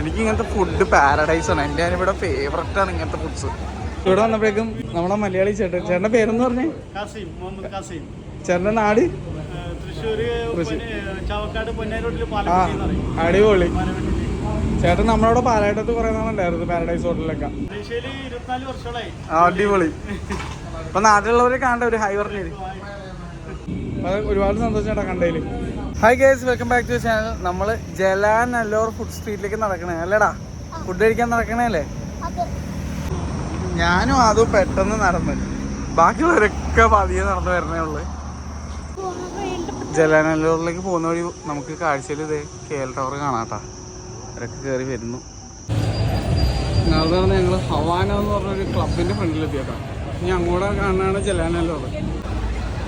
എനിക്ക് ഇങ്ങനത്തെ ഫുഡ് പാരഡൈസാണ്. എൻ്റെ ഞാനിവിടെ ഫേവററ്റാണ് ഇങ്ങനത്തെ ഫുഡ്സ്. ഇവിടെ വന്നപ്പോഴേക്കും നമ്മുടെ മലയാളി ചേട്ടൻ്റെ പേരെന്ന് പറഞ്ഞേ ചേട്ടൻ്റെ നാട് അടിപൊളി. ചേട്ടൻ നമ്മളവിടെ പാലായിട്ടത്ത് കുറെ നാളുണ്ടായിരുന്നു പാരഡൈസ് ഹോട്ടലിലൊക്കെ. അടിപൊളി. അപ്പൊ നാട്ടിലുള്ളവരെ കാണണ്ട ഒരു ഹൈ പറഞ്ഞു. ഒരുപാട് സന്തോഷം ചേട്ടാ കണ്ടതിൽ. Hi guys, welcome back to channel. നമ്മൾ ജലാനല്ലൂർ ഫുഡ് സ്ട്രീറ്റിലേക്ക് നടക്കണേ അല്ലേടാ? ഫുഡ് കഴിക്കാൻ നടക്കണേ അല്ലേ? ഞാനും അതും പെട്ടെന്ന് നടന്ന്, ബാക്കിയുള്ളവരൊക്കെ പതിയെ നടന്നു വരണേ ഉള്ളു. ജലാനല്ലൂരിലേക്ക് പോകുന്ന വഴി നമുക്ക് കാഴ്ചയിൽ ഇതേ KL ടവർ കാണാട്ടാ. അവരൊക്കെ കയറി വരുന്നു. പറഞ്ഞാൽ ഞങ്ങൾ ഹവാന എന്ന് പറഞ്ഞൊരു ക്ലബിൻ്റെ ഫ്രണ്ടിലെത്തിയേട്ടാ. ഇനി അങ്ങോട്ട് കാണാനാണ് ജലാനല്ലൂർ.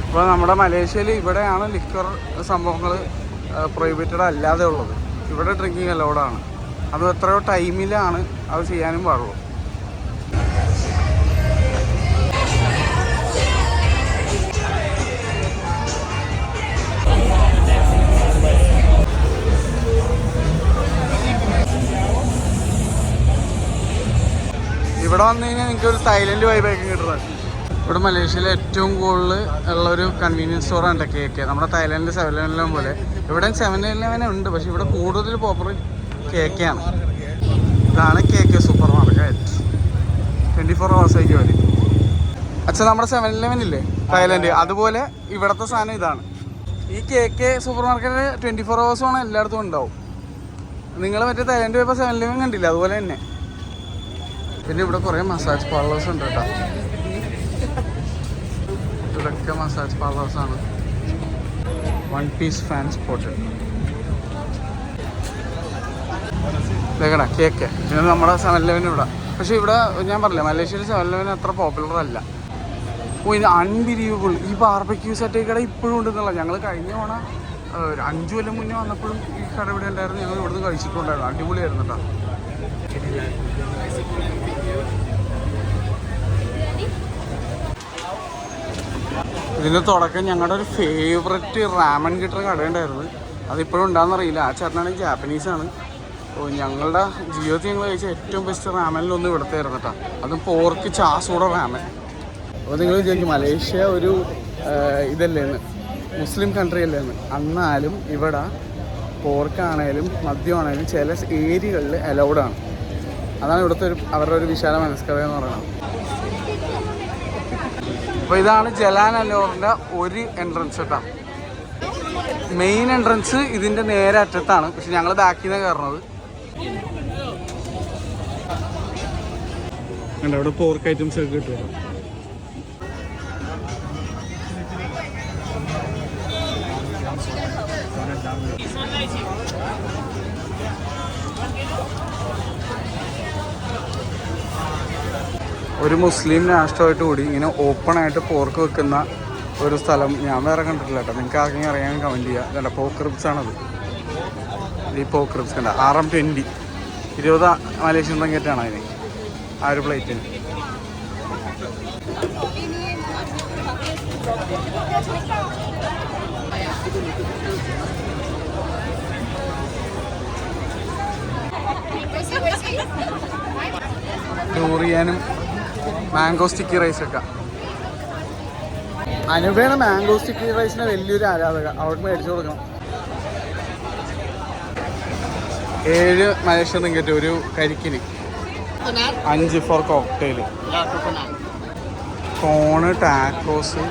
ഇപ്പോൾ നമ്മുടെ മലേഷ്യയിൽ ഇവിടെയാണ് ലിക്വർ സംഭവങ്ങൾ പ്രൊഹിബിറ്റഡ് അല്ലാതെ ഉള്ളത്. ഇവിടെ ഡ്രിങ്കിങ് അലൗഡാണ്. അത് എത്രയോ ടൈമിലാണ് അത് ചെയ്യാനും പാടുള്ളൂ. ഇവിടെ വന്നു കഴിഞ്ഞാൽ നിങ്ങൾക്ക് ഒരു തായ്ലൻഡ് വൈബായിരിക്കും കിട്ടുന്നത്. ഇവിടെ മലേഷ്യയിലെ ഏറ്റവും കൂടുതൽ ഉള്ളൊരു കൺവീനിയൻസ് സ്റ്റോറാണ് KK. നമ്മുടെ തായ്ലൻഡിൽ 7-Eleven പോലെ ഇവിടെ 7-Eleven ഉണ്ട്, പക്ഷെ ഇവിടെ കൂടുതൽ പോപ്പുലർ KK ആണ്. ഇതാണ് KK സൂപ്പർ മാർക്കറ്റ്. 24 hours ആയിരിക്കും അവർ. അച്ഛൻ നമ്മുടെ 7-Eleven ഇല്ലേ തായ്ലൻഡ്, അതുപോലെ ഇവിടുത്തെ സാധനം ഇതാണ്. ഈ KK സൂപ്പർ മാർക്കറ്റ് 24 hours ആണ് എല്ലായിടത്തും ഉണ്ടാവും. നിങ്ങൾ മറ്റേ തായ്ലൻഡ് പോയപ്പോൾ 7-Eleven കണ്ടില്ല, അതുപോലെ തന്നെ. പിന്നെ ഇവിടെ കുറേ മസാജ് പാർലേഴ്സ് ഉണ്ട് കേട്ടോ. ഇവിടെയൊക്കെ മസാജ് പാർലേഴ്സാണ്. 1 piece ഫാൻ സ്പോട്ട് ഇതേക്കടാ KK. പിന്നെ നമ്മുടെ 7-Eleven ഇവിടെ. പക്ഷേ ഇവിടെ ഞാൻ പറഞ്ഞില്ല, മലേഷ്യയിൽ 7-Eleven അത്ര പോപ്പുലർ അല്ല. ഇത് അൺബിലീവബിൾ. ഈ ബാർബക്യൂ സെറ്റ് കട ഇപ്പോഴും ഉണ്ടെന്നുള്ള. ഞങ്ങൾ കഴിഞ്ഞ തവണ 5 കൊല്ലം മുന്നേ വന്നപ്പോഴും ഈ കട ഇവിടെ ഉണ്ടായിരുന്നു. ഞങ്ങൾ ഇവിടുന്ന് കഴിച്ചിട്ടുണ്ടായിരുന്നു. അടിപൊളിയായിരുന്നു കേട്ടോ. ഇതിൻ്റെ തുടക്കം ഞങ്ങളുടെ ഒരു ഫേവററ്റ് റാമൻ കിട്ടുന്ന കടയുണ്ടായിരുന്നു. അതിപ്പോഴും ഉണ്ടാകുന്നറിയില്ല. ആ ചേട്ടനാണെങ്കിൽ ജാപ്പനീസാണ്. ഞങ്ങളുടെ ജീവിതത്തിൽ ഞങ്ങൾ കഴിച്ച ഏറ്റവും ബെസ്റ്റ് റാമനിലൊന്നും ഇവിടുത്തെ ആയിരുന്നു കേട്ടോ. അതും പോർക്ക് ചാസൂടെ റാമൻ. അപ്പോൾ നിങ്ങൾ വിചാരിക്കും മലേഷ്യ ഒരു ഇതല്ലേന്ന്, മുസ്ലിം കൺട്രി അല്ലേന്ന്. എന്നാലും ഇവിടെ പോർക്കാണേലും മദ്യമാണേലും ചില ഏരിയകളിൽ അലൗഡാണ്. അതാണ് ഇവിടുത്തെ അവരുടെ ഒരു വിശാല മനസ്കഥ എന്ന് പറയുന്നത്. അപ്പോൾ ഇതാണ് ജലാനല്ലൂറിൻ്റെ ഒരു എൻട്രൻസ് കേട്ടോ. മെയിൻ എൻട്രൻസ് ഇതിൻ്റെ നേരെ അറ്റത്താണ്. പക്ഷെ ഞങ്ങൾ ബാക്കിൽ നിന്നാണ് കയറുന്നത്. അവിടെ പോർക്ക് ഐറ്റംസ് ഒക്കെ കിട്ടുമല്ലോ. ഒരു മുസ്ലിം രാഷ്ട്രമായിട്ട് കൂടി ഇങ്ങനെ ഓപ്പണായിട്ട് പോർക്ക് വെക്കുന്ന ഒരു സ്ഥലം ഞാൻ വേറെ കണ്ടിട്ടില്ല കേട്ടോ. നിങ്ങൾക്ക് ആർക്കെങ്കിലും അറിയാൻ കമൻറ്റ് ചെയ്യുക. കണ്ട പോക്ക് റിബ്സ് ആണത്. ഈ പോക്ക് റിബ്സ് കണ്ട RM20 20 മലേഷ്യൻ റിംഗറ്റാണ് അതിന്, ആ ഒരു പ്ലേറ്റിന്. ഡോറിയാനും മാംഗോ സ്റ്റിക്കി റൈസൊക്കെ. അനുപയാണ് മാംഗോ സ്റ്റിക്കി റൈസിന് വലിയൊരു ആരാധക. അവിടെ മേടിച്ചു കൊടുക്കണം. 7 മലേഷ്യൻ റിംഗറ്റ് ഒരു കരിക്കിന്. 5 ഫോർ കോക്ടെയിൽ. കോണ് ടാക്കോസ്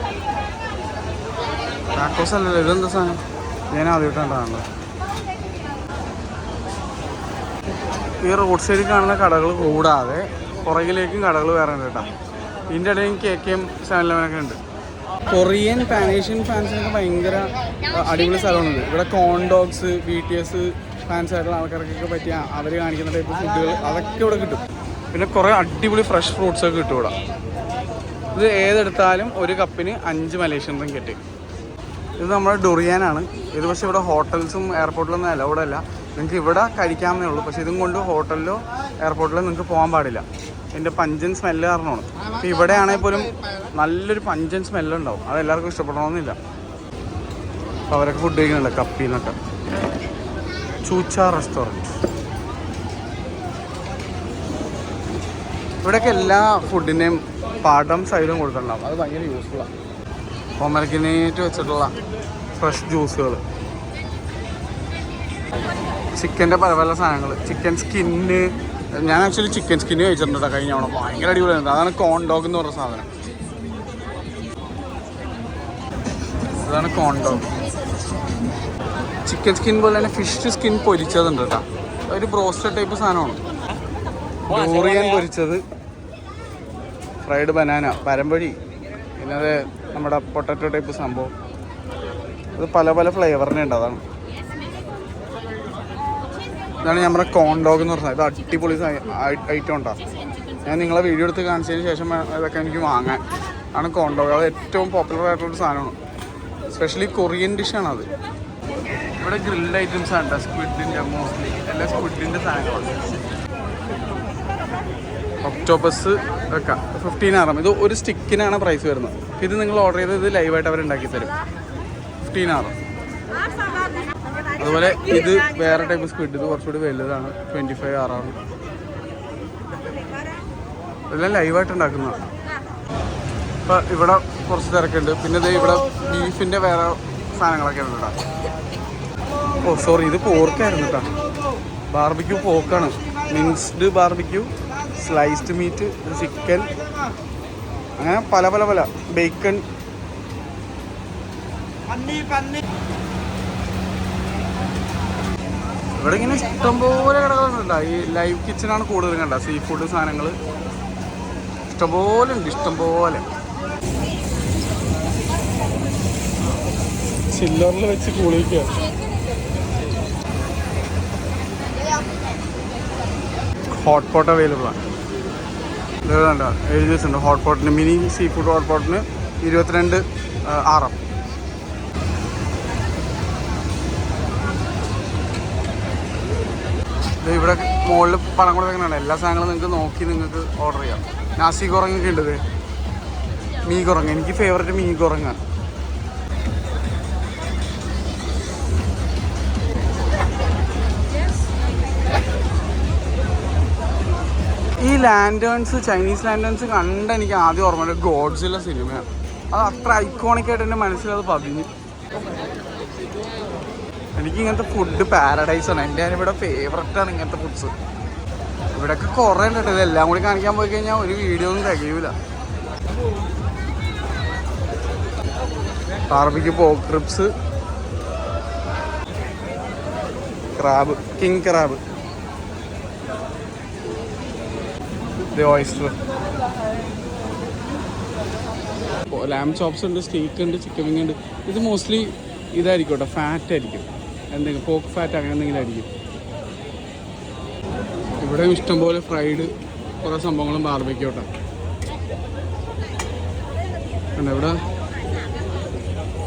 അല്ലല്ലോ, ഇതെന്താ സാധനം? ഞാൻ ആദ്യമായിട്ടാണല്ലോ. ഈ റോഡ് സൈഡിൽ കാണുന്ന കടകൾ കൂടാതെ പുറകിലേക്കും കടകൾ വേറെ ഉണ്ട് കേട്ടോ. ഇതിൻ്റെ ഇടയിൽ KKയും 7-Eleven ഉണ്ട്. കൊറിയൻ പാനേഷ്യൻ ഫാൻസിനൊക്കെ ഭയങ്കര അടിപൊളി സ്ഥലമാണിത്. ഇവിടെ കോൺഡോഗ്സ് BTS ഫാൻസായിട്ടുള്ള ആൾക്കാർക്കൊക്കെ പറ്റിയ അവർ കാണിക്കുന്ന ടൈപ്പ് ഫുഡുകൾ അതൊക്കെ ഇവിടെ കിട്ടും. പിന്നെ കുറേ അടിപൊളി ഫ്രഷ് ഫ്രൂട്ട്സൊക്കെ കിട്ടും ഇവിടെ. ഇത് ഏതെടുത്താലും ഒരു കപ്പിന് 5 മലേഷ്യൻ റിംഗറ്റ്. ഇത് നമ്മുടെ ഡൊറിയാനാണ്. ഇത് പക്ഷേ ഇവിടെ ഹോട്ടൽസും എയർപോർട്ടിലൊന്നും അലൗഡ് അല്ല. നിങ്ങൾക്ക് ഇവിടെ കഴിക്കാമെന്നേ ഉള്ളൂ. പക്ഷേ ഇതും കൊണ്ട് ഹോട്ടലിലോ എയർപോർട്ടിലോ നിങ്ങൾക്ക് പോകാൻ പാടില്ല. ഇതിൻ്റെ പഞ്ചൻ സ്മെല്ല് കാരണമാണ്. അപ്പോൾ ഇവിടെ ആണെങ്കിൽ പോലും നല്ലൊരു പഞ്ചൻ സ്മെല്ലുണ്ടാവും. അതെല്ലാവർക്കും ഇഷ്ടപ്പെടണമെന്നില്ല. അപ്പോൾ അവരൊക്കെ ഫുഡ് കഴിക്കുന്നില്ല കപ്പിയിൽ നിന്നൊക്കെ. ചൂച്ച റെസ്റ്റോറൻറ്റ്. ഇവിടെയൊക്കെ എല്ലാ ഫുഡിൻ്റെയും പാട്ടം സൈഡും കൊടുത്തിട്ടുണ്ടാവും. അത് ഭയങ്കര യൂസ്ഫുള്ളാണ്. ഹോംവർക്കിനേറ്റ് വെച്ചിട്ടുള്ള ഫ്രഷ് ജ്യൂസുകൾ, ചിക്കൻ്റെ പല പല സാധനങ്ങൾ, ചിക്കൻ സ്കിന്ന്. ഞാൻ ആക്ച്വലി ചിക്കൻ സ്കിന്ന് കഴിച്ചിട്ടുണ്ട് കേട്ടോ കഴിഞ്ഞ തവണ. ഭയങ്കര അടിപൊളിയാണ്. അതാണ് കോൺ ഡോഗ് എന്ന് പറഞ്ഞ സാധനം. അതാണ് കോൺ ഡോഗ്. ചിക്കൻ സ്കിൻ പോലെ തന്നെ ഫിഷ് സ്കിൻ പൊരിച്ചതുണ്ട് കേട്ടോ. ഒരു ബ്രോസ്റ്റഡ് ടൈപ്പ് സാധനമാണ്. ഡോറിയൻ പൊരിച്ചത്, ഫ്രൈഡ് ബനാന, പരമ്പൊഴി, പിന്നെ അത് നമ്മുടെ പൊട്ടറ്റോ ടൈപ്പ് സംഭവം. അത് പല പല ഫ്ലേവറിനെ ഉണ്ട്. ഇതാണ് നമ്മുടെ കോൺ ഡോഗ് എന്ന് പറഞ്ഞത്. ഇത് അടിപൊളി ഐറ്റം ഉണ്ടാകും. ഞാൻ നിങ്ങളെ വീഡിയോ എടുത്ത് കാണിച്ചതിന് ശേഷം ഇതൊക്കെ എനിക്ക് വാങ്ങാൻ ആണ് കോൺ ഡോഗ്. അത് ഏറ്റവും പോപ്പുലർ ആയിട്ടുള്ളൊരു സാധനമാണ്. സ്പെഷ്യലി കൊറിയൻ ഡിഷാണ് അത്. ഇവിടെ ഗ്രിൽഡ് ഐറ്റംസ് ആണ് സ്ക്വിഡിൻ്റെ, മോസ്റ്റ്ലി എല്ലാ സ്ക്വിഡിൻ്റെ സാധനങ്ങളാണ്. ഒക്ടോപ്പസ് ഒക്കെ 15 RM. ഇത് ഒരു സ്റ്റിക്കിനാണ് പ്രൈസ് വരുന്നത്. ഇത് നിങ്ങൾ ഓർഡർ ചെയ്ത് ഇത് ലൈവായിട്ട് അവർ ഉണ്ടാക്കി തരും. 15 RM. അതുപോലെ ഇത് വേറെ ടൈപ്പ് സ്ക്വിഡ്. ഇത് കുറച്ചുകൂടി വലുതാണ്. 25 RM. ഇതെല്ലാം ലൈവായിട്ട് ഉണ്ടാക്കുന്നതാണ്. ഇപ്പം ഇവിടെ കുറച്ച് തിരക്കുണ്ട്. പിന്നെ ഇത് ഇവിടെ ബീഫിൻ്റെ വേറെ സാധനങ്ങളൊക്കെ ഉണ്ട് കേട്ടോ. ഓ സോറി, ഇത് പോർക്കായിരുന്നു കേട്ടോ. ബാർബിക്യൂ പോർക്കാണ്. Minced barbecue, sliced meat, chicken, അങ്ങനെ പല പല പല ബേക്കൺ. ഇവിടെ ഇങ്ങനെ ഇഷ്ടംപോലെ കടകളുണ്ട്. ഈ ലൈവ് കിച്ചണാണ് കൂടുതലും കണ്ട. സീ ഫുഡ് സാധനങ്ങൾ ഇഷ്ടംപോലെ ഉണ്ട്, ഇഷ്ടംപോലെ. ചില്ലറിൽ വെച്ച് കുളിക്കുക. ഹോട്ട് പോട്ട് അവൈലബിൾ ആണ്. ഇതുണ്ട് എഴുതി വെച്ചിട്ടുണ്ട്. ഹോട്ട് പോട്ടിന്, മിനി സീ ഫുഡ് ഹോട്ട് പോട്ടിന് 22 RM. ഇവിടെ മുകളിൽ പണം കൂടെ വെക്കുന്നുണ്ട്. എല്ലാ സാധനങ്ങളും നിങ്ങൾക്ക് നോക്കി നിങ്ങൾക്ക് ഓർഡർ ചെയ്യാം. നാസി കുറങ്ങൊക്കെ ഉണ്ട്. ഇത് മീ കുറങ്ങ, എനിക്ക് ഫേവറേറ്റ് മീ കുറങ്ങാണ്. ഈ ലാൻഡേൺസ്, ചൈനീസ് ലാൻഡേൺസ് കണ്ട എനിക്ക് ആദ്യം ഓർമ്മ ഗോഡ്സില്ല സിനിമയാണ്. അത് അത്ര ഐക്കോണിക്കായിട്ട് എൻ്റെ മനസ്സിലത് പതിഞ്ഞു. എനിക്ക് ഇങ്ങനത്തെ ഫുഡ് പാരഡൈസാണ്. എൻ്റെ ഇവിടെ ഫേവററ്റാണ് ഇങ്ങനത്തെ ഫുഡ്സ്. ഇവിടെയൊക്കെ കുറേ ഉണ്ട്. ഇതെല്ലാം കൂടി കാണിക്കാൻ പോയി കഴിഞ്ഞാൽ ഒരു വീഡിയോ ഒന്നും തികയൂല. Barbecue pork ribs, crab, king crab, oyster, lamb chops ഉണ്ട്, സ്റ്റീക്ക് ഉണ്ട്, ചിക്കൻ വിങ് ഉണ്ട്. ഇത് മോസ്റ്റ്ലി ഇതായിരിക്കും കേട്ടോ, ഫാറ്റ് ആയിരിക്കും. എന്തെങ്കിലും പോക്ക് ഫാറ്റ് അങ്ങനെ എന്തെങ്കിലും ആയിരിക്കും. ഇവിടെ ഇഷ്ടംപോലെ ഫ്രൈഡ് കുറേ സംഭവങ്ങളും ബാർബിക്യൂ കേട്ടോ. ഇവിടെ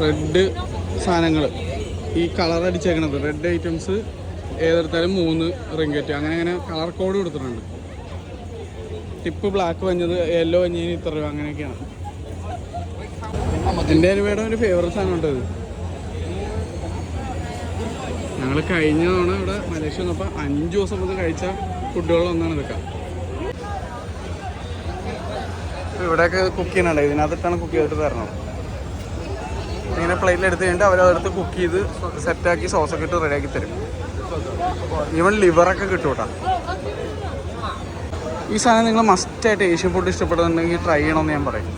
റെഡ് സാധനങ്ങൾ, ഈ കളർ അടിച്ചേക്കണത് റെഡ് ഐറ്റംസ് ഏതെടുത്താലും 3 റിങ്കറ്റ്, അങ്ങനെ അങ്ങനെ കളർ കോഡ് കൊടുത്തിട്ടുണ്ട്. ടിപ്പ് ബ്ലാക്ക് വഞ്ഞത്, യെല്ലോ വഞ്ഞതിന് ഇത്ര രൂപ, അങ്ങനെയൊക്കെയാണ്. എൻ്റെ അനുവേടെ ഒരു ഫേവറേറ്റ് സാധനം ഉണ്ടത്. ഞങ്ങൾ കഴിഞ്ഞ തവണ ഇവിടെ മലേഷ്യ വന്നപ്പോൾ 5 ദിവസം മുതൽ കഴിച്ച ഫുഡുകളൊന്നാണ് ഇതൊക്കെ. ഇവിടെയൊക്കെ കുക്ക് ചെയ്യാനുണ്ട്. ഇതിനകത്തിട്ടാണ് കുക്ക് ചെയ്തിട്ട് തരണം. ഇങ്ങനെ പ്ലേറ്റിൽ എടുത്ത് കഴിഞ്ഞിട്ട് അവരതെടുത്ത് കുക്ക് ചെയ്ത് സെറ്റാക്കി സോസൊക്കെ ഇട്ട് റെഡിയാക്കി തരും. ഈവൻ ലിവറൊക്കെ കിട്ടും കേട്ടോ. ഈ സാധനം നിങ്ങൾ മസ്റ്റായിട്ട് ഏഷ്യൻ ഫുഡ് ഇഷ്ടപ്പെടുന്നുണ്ടെങ്കിൽ ട്രൈ ചെയ്യണമെന്ന് ഞാൻ പറയും.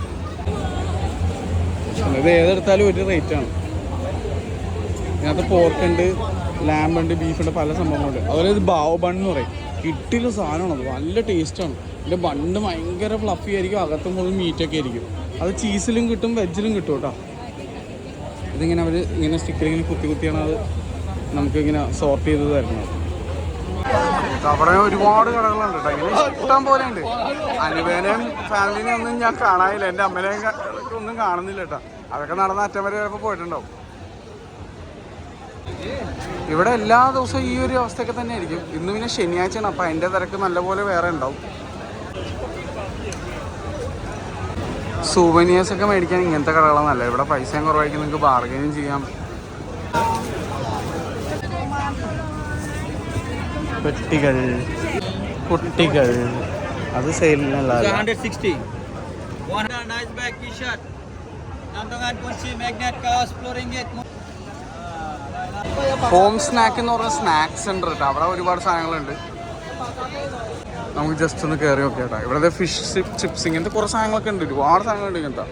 ഇത് ഏതെടുത്താലും ഒരു റേറ്റാണ്. ഇതിനകത്ത് പോർക്കുണ്ട്, ലാമ്പുണ്ട്, ബീഫുണ്ട്, പല സംഭവങ്ങളുണ്ട്. അതുപോലെ ഇത് ബാവ് ബൺ എന്ന് പറയും. ഇട്ടിലുള്ള സാധനമാണത്, നല്ല ടേസ്റ്റാണ്. ഇതിൻ്റെ ബണ്ണ് ഭയങ്കര ഫ്ലഫി ആയിരിക്കും, അകത്തും മുഴുവൻ മീറ്റൊക്കെ ആയിരിക്കും. അത് ചീസിലും കിട്ടും, വെജിലും കിട്ടും കേട്ടോ. ഇതിങ്ങനെ അവർ ഇങ്ങനെ സ്റ്റിക്കറിങ്ങനെ കുത്തി കുത്തിയാണ് അത് നമുക്കിങ്ങനെ സോർട്ട് ചെയ്ത് തരുന്നത്. അവിടെ ഒരുപാട് കടകളുണ്ട് കേട്ടോ. ഇങ്ങനെ ഇഷ്ടം പോലെ ഉണ്ട്. അനുവേനെയും ഫാമിലിനെയും ഒന്നും ഞാൻ കാണാനില്ല. എൻ്റെ അമ്മേനെയും ഒന്നും കാണുന്നില്ല കേട്ടോ. അതൊക്കെ നടന്ന അറ്റം വരെ ചിലപ്പോൾ പോയിട്ടുണ്ടാവും. ഇവിടെ എല്ലാ ദിവസവും ഈ ഒരു അവസ്ഥയൊക്കെ തന്നെ ആയിരിക്കും. ഇന്ന് പിന്നെ ശനിയാഴ്ചയാണ്, അപ്പം അതിൻ്റെ തിരക്ക് നല്ലപോലെ വേറെ ഉണ്ടാവും. സൂവനിയേഴ്സൊക്കെ മേടിക്കാൻ ഇങ്ങനത്തെ കടകളാണ് നല്ലത്. ഇവിടെ പൈസയും കുറവായിരിക്കും, നിങ്ങൾക്ക് ബാർഗൈനും ചെയ്യാം. പെട്ടികൾ, കുട്ടികൾ, അത് സെയിലിനല്ല. 160. 100 nice bag t-shirt. Nandangan kunci magnet kaos 10 ringgit. Home snack എന്ന് പറഞ്ഞ സ്നാക്സ് സെൻ്റർ കേട്ടോ. അവിടെ ഒരുപാട് സാധനങ്ങളുണ്ട്. നമുക്ക് ജസ്റ്റ് ഒന്ന് കയറി നോക്കാം കേട്ടോ. ഇവിടുത്തെ ഫിഷ് ചിപ്സ് ഇങ്ങനത്തെ കുറേ സാധനങ്ങളൊക്കെ ഉണ്ട്. ഒരുപാട് സാധനങ്ങളുണ്ട് ഇങ്ങനത്തെ.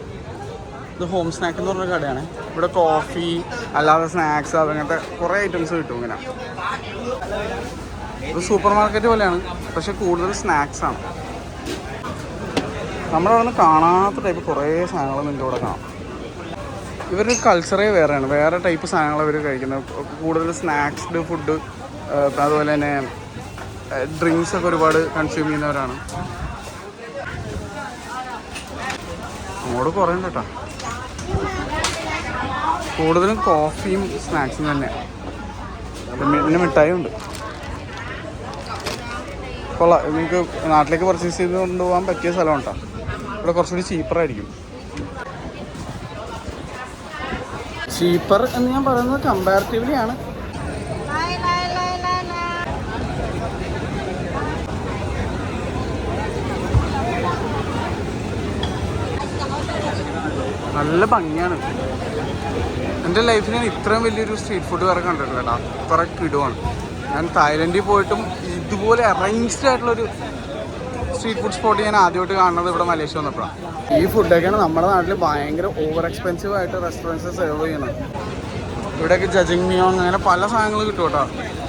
ഇത് ഹോം സ്നാക്ക് എന്ന് പറഞ്ഞ കടയാണ്. ഇവിടെ കോഫി അല്ലാതെ സ്നാക്സ് അതങ്ങനത്തെ കുറേ ഐറ്റംസ് കിട്ടും. ഇങ്ങനെ ഇത് സൂപ്പർ മാർക്കറ്റ് പോലെയാണ്, പക്ഷെ കൂടുതൽ സ്നാക്സ് ആണ്. നമ്മുടെ അവിടെ നിന്ന് കാണാത്ത ടൈപ്പ് കുറേ സാധനങ്ങൾ നിങ്ങൾക്ക് ഇവിടെ കാണാം. ഇവരുടെ കൾച്ചറേ വേറെയാണ്. വേറെ ടൈപ്പ് സാധനങ്ങൾ അവർ കഴിക്കുന്നത്. കൂടുതൽ സ്നാക്സ്ഡ് ഫുഡ്, അതുപോലെ തന്നെ ഡ്രിങ്ക്സ് ഒക്കെ ഒരുപാട് കൺസ്യൂം ചെയ്യുന്നവരാണ്. അങ്ങോട്ട് കുറേ ഉണ്ട് കേട്ടോ. കൂടുതലും കോഫിയും സ്നാക്സും തന്നെ. പിന്നെ മിഠായി ഉണ്ട്. കൊള്ളാം. നിങ്ങൾക്ക് നാട്ടിലേക്ക് പർച്ചേസ് ചെയ്ത് കൊണ്ടുപോകാൻ പറ്റിയ സ്ഥലമാണ് കേട്ടോ. ഇവിടെ കുറച്ചുകൂടി ചീപ്പറായിരിക്കും. ചീപ്പർ എന്ന് ഞാൻ പറയുന്നത് കമ്പാരിറ്റീവ്ലി ആണ്. നല്ല ഭംഗിയാണ്. എൻ്റെ ലൈഫിൽ ഞാൻ ഇത്രയും വലിയൊരു സ്ട്രീറ്റ് ഫുഡ് വേറെ കണ്ടിട്ടില്ല കേട്ടോ. അത്ര കിടുവാണ്. ഞാൻ തായ്ലൻഡിൽ പോയിട്ടും ഇതുപോലെ അറേഞ്ച്ഡ് ആയിട്ടുള്ളൊരു സ്ട്രീറ്റ് ഫുഡ് സ്പോട്ട് ഞാൻ ആദ്യമായിട്ട് കാണുന്നത് ഇവിടെ മലേഷ്യ വന്നപ്പോഴാണ്. ഈ ഫുഡൊക്കെയാണ് നമ്മുടെ നാട്ടിൽ ഭയങ്കര ഓവർ എക്സ്പെൻസീവ് ആയിട്ട് റെസ്റ്റോറൻറ്റ്സ് സെർവ് ചെയ്യണം. ഇവിടെയൊക്കെ ജജിങ് മിയോങ് അങ്ങനെ പല സാധനങ്ങൾ കിട്ടും കേട്ടോ.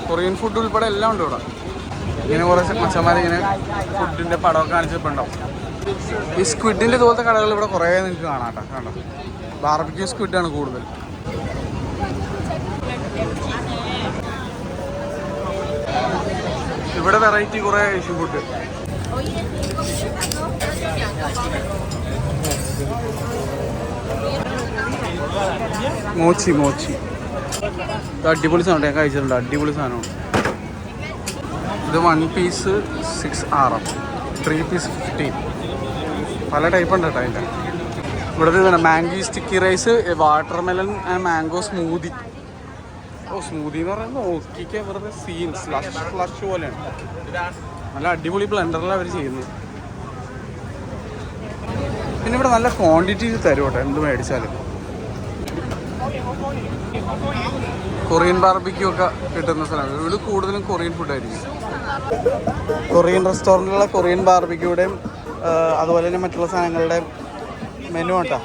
കൊറിയൻ ഫുഡ് ഉൾപ്പെടെ എല്ലാം ഉണ്ട് ഇവിടെ. ഇങ്ങനെ കുറേ മച്ചന്മാരിങ്ങനെ ഫുഡിൻ്റെ പടമൊക്കെ കാണിച്ചിട്ടുണ്ടാവും. ഈ സ്ക്വിഡിൻ്റെ ഇതുപോലത്തെ കടകൾ ഇവിടെ കുറേ നിങ്ങൾക്ക് കാണാം കേട്ടോ. കണ്ടോ, ബാർബിക്യൂ സ്ക്വിഡാണ് കൂടുതൽ. ഇവിടെ വെറൈറ്റി കുറേ ഏഷ്യൻ ഫുഡ്. മോച്ചി മോച്ചി അടിപൊളി സാധനം. ഞാൻ കഴിച്ചിട്ടുണ്ട്. അടിപൊളി സാധനമാണ്. ഇത് 1 പീസ് 6 RM, 3 പീസ് 15. പല ടൈപ്പ് ഉണ്ട് കേട്ടോ അതിൻ്റെ. ഇവിടുത്തെ ഇതാണ് mango sticky rice, watermelon and mango smoothie. Smoothie എന്ന് പറയുന്നത് നോക്കിക്ക് വെറുതെ സീൻ ഫ്ലഷ് പോലെയാണ്. നല്ല അടിപൊളി ബ്ലെൻഡറിലാണ് അവർ ചെയ്യുന്നത്. പിന്നെ ഇവിടെ നല്ല ക്വാണ്ടിറ്റി തരും കേട്ടോ എന്ത് മേടിച്ചാലും. കൊറിയൻ ബാർബിക്യൂ ഒക്കെ കിട്ടുന്ന സ്ഥലമാണ്. ഇവിടെ കൂടുതലും കൊറിയൻ ഫുഡായിരിക്കും. കൊറിയൻ റെസ്റ്റോറൻറ്റിലുള്ള കൊറിയൻ ബാർബിക്യൂടെയും അതുപോലെ തന്നെ മറ്റുള്ള സാധനങ്ങളുടെ മെനു കേട്ടോ.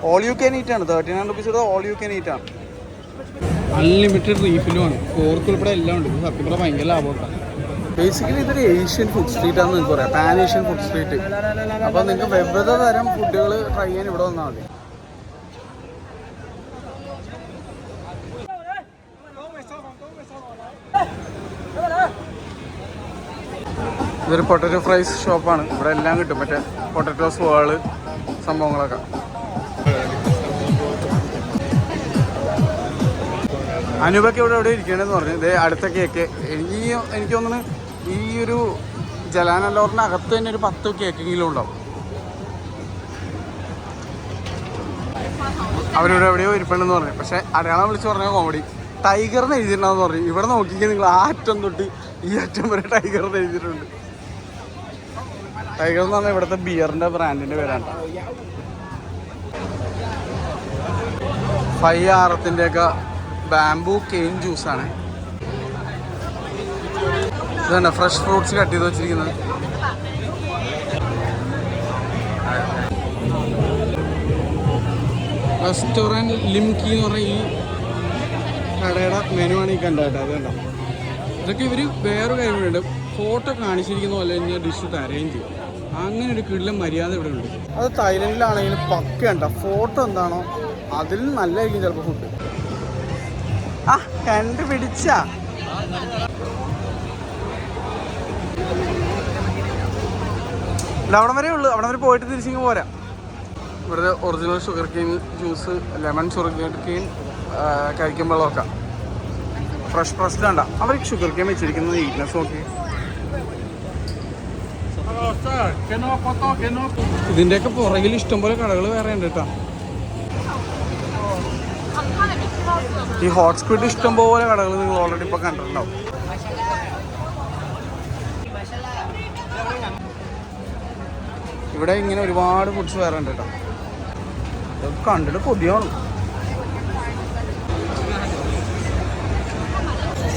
ഓൾ യു ക്യാൻ ഈറ്റ് ആണ്. 39 rupees all you can eat ആണ്. അൺലിമിറ്റഡ് റീഫിലുമാണ്. കോർക്ക് ഉൾപ്പെടെ എല്ലാം ഉണ്ട്. സത്യം പറഞ്ഞാൽ ഭയങ്കര ലാഭമാണ്. ബേസിക്കലി ഇതൊരു ഏഷ്യൻ ഫുഡ് സ്ട്രീറ്റ് ആണെന്ന് നിങ്ങൾക്ക് പറയാം. Pan Asian food street. അപ്പോൾ നിങ്ങൾക്ക് വിവിധ തരം ഫുഡുകൾ ട്രൈ ചെയ്യാൻ ഇവിടെ വന്നാൽ മതി. ഇതൊരു പൊട്ടറ്റോ ഫ്രൈസ് ഷോപ്പാണ്. ഇവിടെ എല്ലാം കിട്ടും. മറ്റേ പൊട്ടറ്റോ സ്വാള് സംഭവങ്ങളൊക്കെ. അനൂപൊക്കെ ഇവിടെ എവിടെ ഇരിക്കണമെന്ന് പറഞ്ഞു. ഇതേ അടുത്ത കേക്ക്. എനിക്ക് തോന്നുന്നു ഈ ഒരു ജലാനല്ലോറിൻ്റെ അകത്ത് തന്നെ ഒരു 10 കേക്കെങ്കിലും ഉണ്ടാവും. അവരിവിടെ എവിടെയോ ഇരിപ്പുണ്ടെന്ന് പറഞ്ഞു. പക്ഷെ അടയാളം വിളിച്ച് പറഞ്ഞാൽ കോമഡി. ടൈഗറിന് എഴുതിയിട്ടുണ്ടാന്ന് പറഞ്ഞു. ഇവിടെ നോക്കിക്കാൻ നിങ്ങൾ ആ അറ്റം തൊട്ട് ഈ അറ്റം വരെ ടൈഗറിന് എഴുതിയിട്ടുണ്ട്. ടൈഗർ എന്ന് പറഞ്ഞാൽ ഇവിടുത്തെ ബിയറിൻ്റെ ബ്രാൻഡിൻ്റെ പേരാണ്. 5 RMത്തിൻ്റെയൊക്കെ ബാംബൂ കെയിൻ ജ്യൂസാണ്. ഇതന്നെ ഫ്രഷ് ഫ്രൂട്ട്സ് കട്ട് ചെയ്ത് വെച്ചിരിക്കുന്നത്. റെസ്റ്റോറൻറ്റ് ലിംകി എന്ന് പറഞ്ഞ ഈ കടയുടെ മെനു ആണ് ഈ കണ്ടത്. അത് കണ്ടോ. ഇതൊക്കെ ഇവർ വേറെ കാര്യങ്ങളുണ്ട്. ഫോട്ടോ കാണിച്ചിരിക്കുന്ന പോലെ തന്നെ ഡിഷ് അറേഞ്ച് ചെയ്യും. അങ്ങനെ ഒരു കിടിലം മര്യാദ ഇവിടെ ഉണ്ട്. അത് തായ്ലൻഡിലാണെങ്കിൽ പക്കയുണ്ട. ഫോട്ടോ എന്താണോ അതിൽ നല്ലതായിരിക്കും ചിലപ്പോൾ ഫുഡ്. ആ കണ്ടുപിടിച്ച അവിടം വരെ ഉള്ളു. അവിടം വരെ പോയിട്ട് തിരിച്ചിങ്ങ് പോരാ. ഇവിടുത്തെ original sugar cane juice, lemon sugar cane, കരിക്കും വെള്ളമൊക്കെ ഫ്രഷ് പ്രസ്ഡ് കണ്ട. അവർ ഷുഗർ കെയിൻ വെച്ചിരിക്കുന്നത് നീറ്റ്നെസ് നോക്കി. ഇതിൻ്റെയൊക്കെ പുറകിൽ ഇഷ്ടംപോലെ കടകൾ വേറെ ഉണ്ട് കേട്ടോ. ഈ ഹോട്ട് സ്ക്വിഡ് ഇഷ്ടംപോലെ കടകൾ നിങ്ങൾ ഓൾറെഡി ഇപ്പോൾ കണ്ടിട്ടുണ്ടാവും. ഇവിടെ ഇങ്ങനെ ഒരുപാട് ഫുഡ്സ് വേറെ ഉണ്ട് കേട്ടോ. ഇതൊക്കെ കണ്ടിട്ട് കൊതിയാണ്.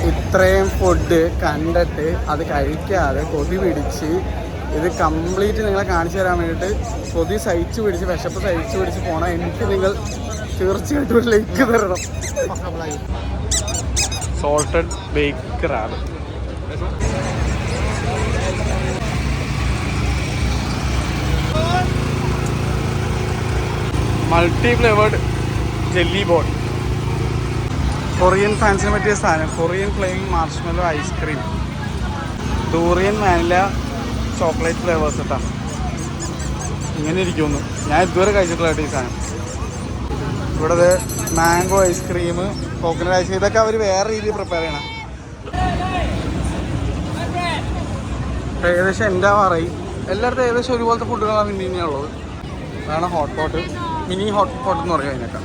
ഇത്രയും ഫുഡ് കണ്ടിട്ട് അത് കഴിക്കാതെ കൊതി പിടിച്ച് ഇത് കംപ്ലീറ്റ് നിങ്ങളെ കാണിച്ചു തരാൻ വേണ്ടിയിട്ട് കൊതി സഹിച്ചു പിടിച്ച് വിശപ്പ് സഹിച്ചു പിടിച്ച് പോകണം. എനിക്ക് നിങ്ങൾ തീർച്ചയായിട്ടും ഒരു ലൈക്ക് തരണം. Salted bake crab. Multi flavoured jelly ball. Korean ഫാൻസിന് പറ്റിയ സാധനം. Korean flavouring marshmallow ice cream, durian vanilla chocolate flavours കേട്ടോ. ഇങ്ങനെ ഇരിക്കുന്നു. ഞാൻ ഇതുവരെ കഴിച്ചിട്ടില്ല കേട്ടോ ഈ സാധനം. ഇവിടെ മാംഗോ ഐസ്ക്രീം, കോക്കനട്ട് ഐസ്ക്രീം, ഇതൊക്കെ അവർ വേറെ രീതിയിൽ പ്രിപ്പയർ ചെയ്യണം. ഏകദേശം എൻ്റെ പറയും എല്ലായിടത്തും ഏകദേശം ഒരുപോലത്തെ ഫുഡുകളാണ് ഇനിയുള്ളത്. അതാണ് hot pot, mini hot pot എന്ന് പറയും അതിനൊക്കെ.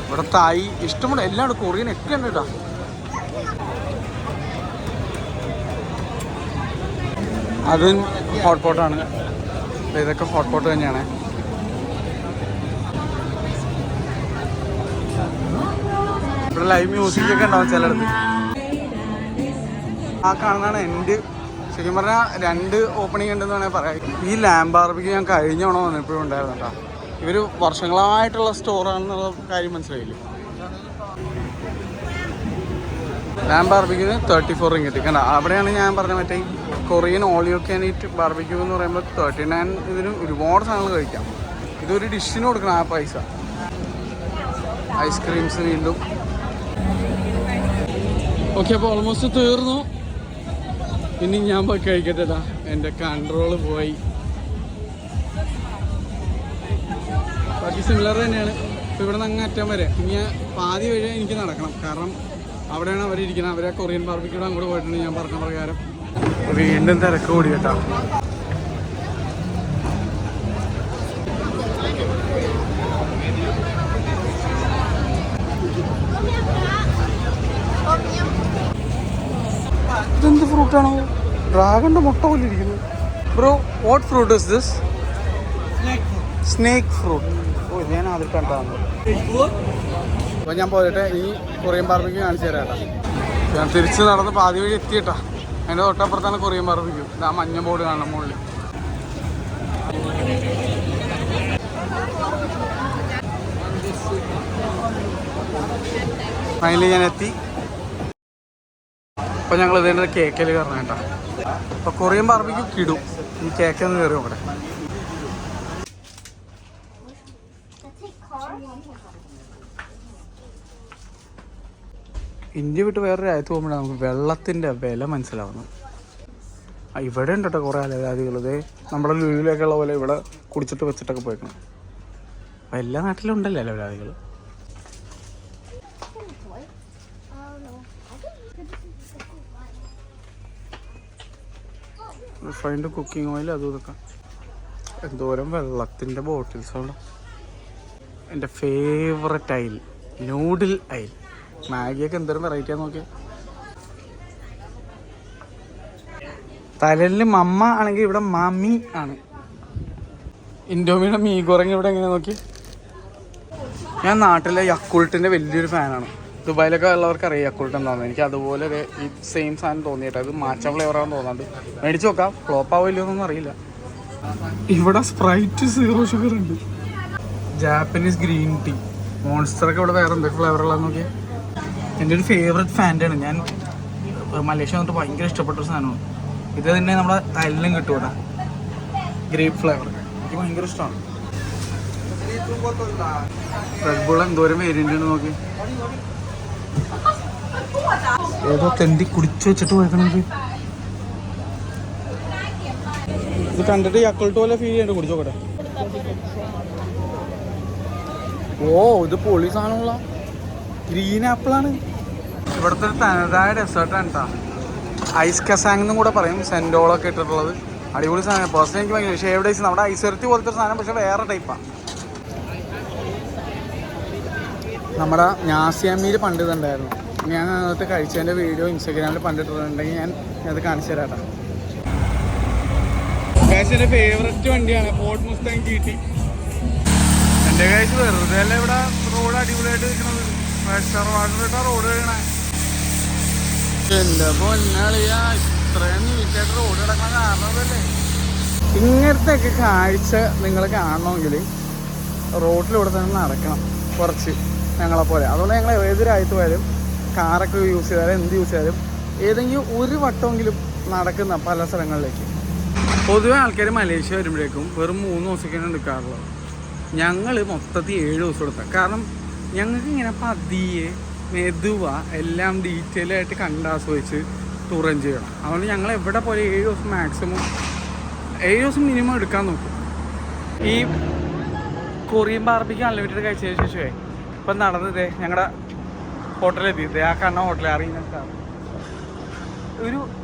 ഇവിടെ തായ് ഇഷ്ടമുള്ള എല്ലാം കൊറിയൻ ഒക്കെ ഉണ്ട് കേട്ടോ. അതും ഹോട്ട് പോട്ടാണ്. ഇതൊക്കെ ഹോട്ട് പോട്ട് തന്നെയാണ്. ഇവിടെ ലൈവ് മ്യൂസിക് ഒക്കെ ഉണ്ടാവും ചിലയിടത്ത്. ആ കാണുന്നതാണ് എൻ്റെ. ശരിക്കും പറഞ്ഞാൽ 2 ഓപ്പണിംഗ് ഉണ്ടെന്ന് വേണമെങ്കിൽ പറയാം. ഈ ലാംബ് ബാർബിക്യൂ ഞാൻ കഴിഞ്ഞ തവണ വന്നപ്പോഴും ഉണ്ടായിരുന്നു കേട്ടോ. ഇവർ വർഷങ്ങളായിട്ടുള്ള സ്റ്റോറാണെന്നുള്ള കാര്യം മനസ്സിലായില്ലേ. ലാംബ് ബാർബിക്യൂന് 34 റിംഗിറ്റ് കണ്ട. അവിടെയാണ് ഞാൻ പറഞ്ഞ മറ്റേ Korean all you can eat barbecue എന്ന് പറയുമ്പോൾ 39. ഇതിന് ഒരുപാട് സാധനങ്ങൾ കഴിക്കാം. ഇതൊരു ഡിഷിന് കൊടുക്കണം ആ പൈസ. ഐസ്ക്രീംസ് വീണ്ടും. ഓക്കെ, അപ്പോൾ ഓൾമോസ്റ്റ് തീർന്നു. ഇനി ഞാൻ പോയി കഴിക്കട്ടെടാ. എൻ്റെ കൺട്രോള് പോയി. ബാക്കി സിമിലർ തന്നെയാണ്. ഇപ്പോൾ ഇവിടെ നിന്ന് അങ്ങ് അറ്റം വരെ ഇനി പാതി വഴി എനിക്ക് നടക്കണം. കാരണം അവിടെയാണ് അവരിയ്ക്കുന്നത്. അവരെ കൊറിയൻ ബാർബിക്യൂടെ അങ്ങോട്ട് പോയിട്ടുണ്ട്. ഞാൻ പറഞ്ഞ പ്രകാരം വീണ്ടും തിരക്ക് കൂടി കേട്ടോ. ഇതെന്ത് ഫ്രൂട്ടാണോ? ഡ്രാഗണിൻ്റെ മുട്ട പോലെ ഇരിക്കുന്നു. Bro, what fruit is this? Snake fruit. ഓ, ഞാൻ അതിൽ കണ്ടാണ്. അപ്പോൾ ഞാൻ പോയിട്ട് ഈ കൊറിയൻ ബാർബിക്യൂ കാണിച്ചു തരാം കേട്ടോ. ഞാൻ തിരിച്ച് നടന്ന് പാതി വഴി എത്തിയിട്ടാ. അതിൻ്റെ തൊട്ടപ്പുറത്താണ് കൊറിയൻ ബാർബിക്യൂ. ആ മഞ്ഞ ബോർഡ് കാണണം മുകളിൽ. ഫൈനലി ഞാൻ എത്തി. അപ്പോൾ ഞങ്ങൾ ഇതിൻ്റെ കേക്കിൽ കയറണം കേട്ടോ. അപ്പോൾ കൊറിയൻ ബാർബിക്യൂ കിടും. ഈ കേക്കൊന്ന് കയറി നോക്കട്ടെ. ഇന്ത്യ വിട്ട് വേറൊരു രാജ്യത്ത് പോകുമ്പോഴാണ് നമുക്ക് വെള്ളത്തിൻ്റെ വില മനസ്സിലാവുന്നത്. ഇവിടെ ഉണ്ട് കേട്ടോ കുറേ അലവലാദികൾ. ഇതേ നമ്മുടെ ലുലുവിലൊക്കെ ഉള്ള പോലെ ഇവിടെ കുടിച്ചിട്ട് വെച്ചിട്ടൊക്കെ പോയിക്കണം. അപ്പം എല്ലാ നാട്ടിലും ഉണ്ടല്ലോ അലവലാദികൾ. റിഫൈൻഡ് കുക്കിംഗ് ഓയിൽ അതും ഇതൊക്കെ. എന്തോരം വെള്ളത്തിൻ്റെ ബോട്ടിൽസുണ്ട്. എൻ്റെ ഫേവററ്റ് ഐൽ നൂഡിൽ ഐൽ. മാഗിയൊക്കെ എന്തോരം വെറൈറ്റിയാന്ന് നോക്കി. തലയിൽ മമ്മ ആണെങ്കിൽ ഇവിടെ മമ്മി ആണ്. ഇൻഡോമിയുടെ മീഗോറങ്ങി ഇവിടെ എങ്ങനെ നോക്കി. ഞാൻ നാട്ടിലെ യക്കുൾട്ടിൻ്റെ വലിയൊരു ഫാനാണ്. ദുബായിലൊക്കെ ഉള്ളവർക്ക് അറിയാം യക്കുൾട്ട് എന്താണെന്ന്. എനിക്ക് അതുപോലെ ഈ സെയിം സാധനം തോന്നിയിട്ട് അത് മാച്ച ഫ്ലേവറാണെന്ന് തോന്നാണ്ട് മേടിച്ച് നോക്കാം. ഫ്ലോപ്പ് ആവില്ലോ എന്നൊന്നും അറിയില്ല. ഇവിടെ സ്പ്രൈറ്റ് 0 ഷുഗർ ഉണ്ട്. ജാപ്പനീസ് ഗ്രീൻ ടീ, മോൺസ്റ്ററൊക്കെ ഇവിടെ വേറെ എന്തൊക്കെ ഫ്ലേവറുകളാന്ന് നോക്കിയാൽ. എൻ്റെ ഒരു ഫേവററ്റ് ഫാൻ്റാണ്. ഞാൻ മലേഷ്യ വന്നിട്ട് ഭയങ്കര ഇഷ്ടപ്പെട്ടൊരു സാധനമാണ്. ഇത് തന്നെ നമ്മുടെ തൈലിലും കിട്ടും ഇവിടെ. ഗ്രേപ്പ് ഫ്ലേവർ എനിക്ക് ഭയങ്കര ഇഷ്ടമാണ്. റെഡ് ബുൾ എന്തോരം വേരിയൻ്റ് ഉണ്ട് നോക്കി. ഏതോ തെണ്ടി കുടിച്ചു വെച്ചിട്ട് പോയിക്കണെങ്കിൽ ഇത് കണ്ടിട്ട് യക്കുൾട്ട് പോലെ ഫീൽ ചെയ്യണ്ട. കുടിച്ചു നോക്കട്ടെ. ഓ, ഇത് പൊളി സാധനമുള്ള ഗ്രീൻ ആപ്പിളാണ്. ഇവിടുത്തെ ഒരു തനതായ ഡെസേർട്ടാണ് കേട്ടോ. ഐസ് കസാങ് എന്നും കൂടെ പറയും. സെൻഡോളൊക്കെ ഇട്ടിട്ടുള്ളത് അടിപൊളി സാധനം. പേഴ്സണലി എനിക്ക് ഭയങ്കര ഷേവ്ഡ് ഐസ്. നമ്മുടെ ഐസർത്തി പോലത്തെ ഒരു സാധനം, പക്ഷെ വേറെ ടൈപ്പാണ്. നമ്മുടെ ഞാസിയാമ്മയിൽ പണ്ട് ഇതുണ്ടായിരുന്നു. ഞാൻ അതിനകത്ത് കഴിച്ചതിൻ്റെ വീഡിയോ ഇൻസ്റ്റാഗ്രാമിൽ പണ്ടിട്ടുണ്ടെങ്കിൽ ഞാൻ അത് കാണിച്ചു തരാം കേട്ടോ. കാശിന്റെ ഫേവററ്റ് വണ്ടിയാണ് ഫോർഡ് മുസ്താങ് GT. എൻ്റെ കാശ് വെറുതെ അല്ല ഇവിടെ റോഡ് അടിപൊളിയായിട്ട് നിൽക്കുന്നത്. 5 സ്റ്റാർ വാട്ടറിട്ടാ റോഡ് കഴിയണേ. എൻ്റെ പൊന്നാളിയാ ഇത്രയും നീറ്റായിട്ട് റോഡ് കിടക്കാൻ കാരണമല്ലേ. ഇങ്ങനത്തെയൊക്കെ കാഴ്ച നിങ്ങൾ കാണണമെങ്കിൽ റോഡിലൂടെ തന്നെ നടക്കണം കുറച്ച് ഞങ്ങളെപ്പോലെ. അതുകൊണ്ട് ഞങ്ങൾ ഏത് രാജ്യത്ത് പോയാലും കാറൊക്കെ യൂസ് ചെയ്താലും എന്ത് യൂസ് ചെയ്താലും ഏതെങ്കിലും ഒരു വട്ടമെങ്കിലും നടക്കുന്ന പല സ്ഥലങ്ങളിലേക്ക്. പൊതുവെ ആൾക്കാർ മലേഷ്യ വരുമ്പോഴേക്കും വെറും 3 ദിവസമൊക്കെയാണ് എടുക്കാറുള്ളത്. ഞങ്ങൾ മൊത്തത്തിൽ 7 ദിവസം എടുത്താൽ. കാരണം ഞങ്ങൾക്ക് ഇങ്ങനെ പതിയെ മെതുവ എല്ലാം ഡീറ്റെയിൽ ആയിട്ട് കണ്ടാസ്വദിച്ച് ടൂർ എൻജോയ് ചെയ്യണം. അതുകൊണ്ട് ഞങ്ങൾ എവിടെ പോലെ 7 ദിവസം മാക്സിമം 7 ദിവസം മിനിമം എടുക്കാൻ നോക്കും. ഈ കൊറിയൻ ബാർബിക്ക് അൺലിമിറ്റഡ് കഴിച്ചതിന് ശേഷമേ ഇപ്പം നടന്നത് ഞങ്ങളുടെ ഹോട്ടലെത്തിയത് ആ കണ്ണ ഹോട്ടൽ അറിയുന്ന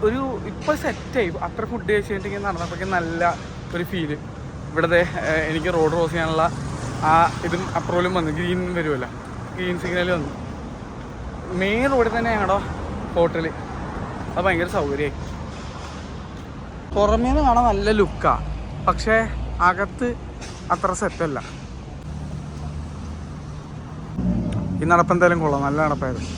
ഒരു ഇപ്പോൾ സെറ്റായി. അത്ര ഫുഡ് കഴിച്ച് കഴിഞ്ഞിട്ടുണ്ടെങ്കിൽ നടന്നപ്പോഴേക്കും നല്ല ഒരു ഫീല്. ഇവിടുത്തെ എനിക്ക് റോഡ് ക്രോസ് ചെയ്യാനുള്ള ആ ഇതും അപ്രൂവലും വന്നു. ഗ്രീൻ വരുമല്ലോ, ഗ്രീൻ സിഗ്നൽ വന്നു. മെയിൻ റോഡിൽ തന്നെ ഞങ്ങളുടെ ഹോട്ടൽ. അത് ഭയങ്കര സൗകര്യമായി. പുറമേ നിന്ന് കാണാൻ നല്ല ലുക്കാണ്, പക്ഷേ അകത്ത് അത്ര സെറ്റല്ല. ഈ നടപ്പെന്തായാലും കൊള്ളാം, നല്ല നടപ്പായിരുന്നു.